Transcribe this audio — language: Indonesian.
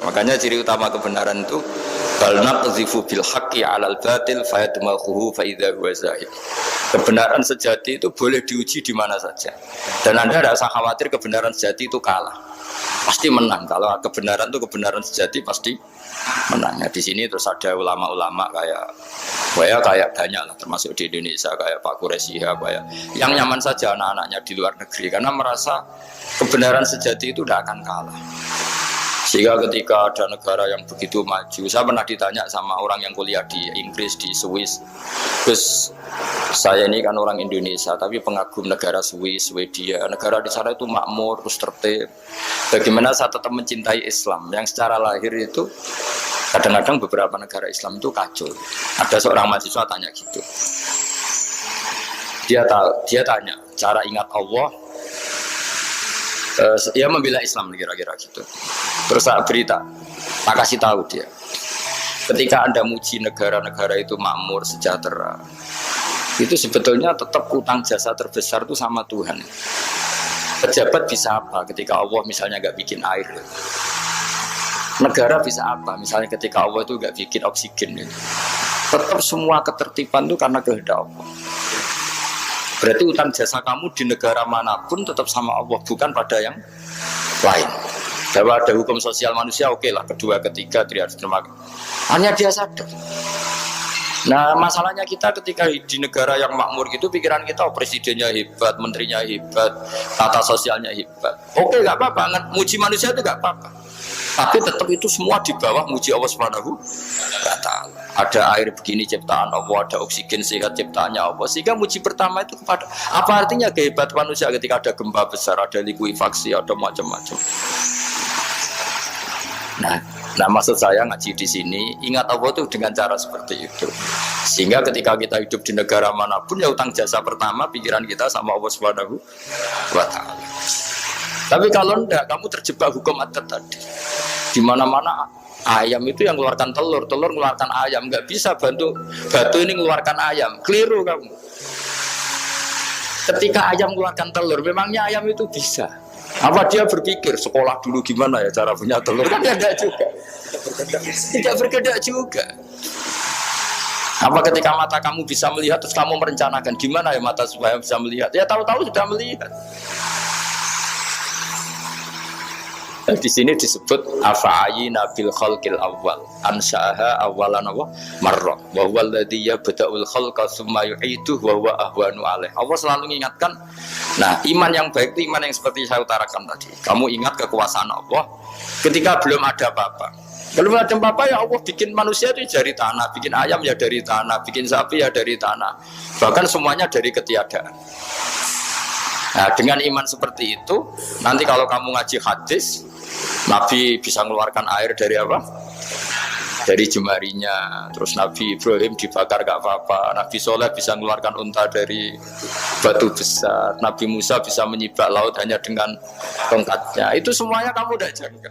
Makanya ciri utama kebenaran itu bal naqdhifu bil haqqi 'alal batil fayadmaghuhu fa idza huwa zahid. Kebenaran sejati itu boleh diuji di mana saja. Dan Anda tidak usah khawatir kebenaran sejati itu kalah. Pasti menang. Kalau kebenaran itu kebenaran sejati pasti menang. Nah, di sini terus ada ulama-ulama kayak banyak lah, termasuk di Indonesia kayak Pak Quraisyha, kayak yang nyaman saja anak-anaknya di luar negeri karena merasa kebenaran sejati itu tidak akan kalah. Sehingga ketika ada negara yang begitu maju, saya pernah ditanya sama orang yang kuliah di Inggris, di Swiss, terus saya ini kan orang Indonesia tapi pengagum negara Swiss, Swedia, negara di sana itu makmur, terus tertib. Bagaimana saya tetap mencintai Islam yang secara lahir itu kadang-kadang beberapa negara Islam itu kacau. Ada seorang mahasiswa tanya gitu, dia tanya cara ingat Allah. Ya membela Islam kira-kira gitu. Terus saya berita, tak kasih tahu dia. Ketika Anda muji negara-negara itu makmur, sejahtera, itu sebetulnya tetap utang jasa terbesar itu sama Tuhan. Pejabat bisa apa ketika Allah misalnya nggak bikin air? Negara bisa apa misalnya ketika Allah itu nggak bikin oksigen? Tetap semua ketertiban itu karena kehendak Allah. Berarti utang jasa kamu di negara manapun tetap sama Allah, bukan pada yang lain. Bahwa ada hukum sosial manusia, oke lah, kedua, ketiga, dia harus terima. Hanya dia sadar. Nah, masalahnya kita ketika di negara yang makmur gitu, pikiran kita, oh, presidennya hebat, menterinya hebat, tata sosialnya hebat. Oke, nggak apa-apa, muji manusia itu nggak apa-apa. Tapi tetap itu semua di bawah muji Allah Subhanahu wa Ta'ala. Ada air begini ciptaan Allah, ada oksigen sehat ciptaannya Allah. Sehingga muji pertama itu kepada apa artinya kehebatan manusia ketika ada gempa besar, ada likuifaksi, ada macam-macam. Nah, maksud saya ngaji di sini, ingat Allah itu dengan cara seperti itu. Sehingga ketika kita hidup di negara manapun, ya utang jasa pertama pikiran kita sama Allah Subhanahu wa Ta'ala. Tapi kalau enggak, kamu terjebak hukum adat tadi. Di mana-mana ayam itu yang mengeluarkan telur, telur mengeluarkan ayam, nggak bisa bantu batu ini mengeluarkan ayam, keliru kamu. Ketika ayam mengeluarkan telur, memangnya ayam itu bisa? Apa dia berpikir sekolah dulu gimana ya cara punya telur? Kan tidak juga, tidak berkedak juga. Apa ketika mata kamu bisa melihat terus kamu merencanakan gimana ya mata supaya bisa melihat? Ya tahu-tahu sudah melihat. Di sini disebut afa'ayina bil khalqil awal ansa'aha awalan marrah wa huwa alladhi yabda'ul khalqa tsumma yu'iduhu wa huwa ahwanu alaih. Allah selalu mengingatkan. Nah, iman yang baik itu iman yang seperti saya utarakan tadi. Kamu ingat kekuasaan Allah ketika belum ada apa-apa. Belum ada apa-apa ya Allah bikin manusia itu dari tanah, bikin ayam ya dari tanah, bikin sapi ya dari tanah. Bahkan semuanya dari ketiadaan. Nah, dengan iman seperti itu, nanti kalau kamu ngaji hadis, Nabi bisa mengeluarkan air dari apa? Dari jemarinya. Terus Nabi Ibrahim dibakar gak apa-apa. Nabi Soleh bisa mengeluarkan unta dari batu besar. Nabi Musa bisa menyibak laut hanya dengan tongkatnya. Itu semuanya kamu udah jangka.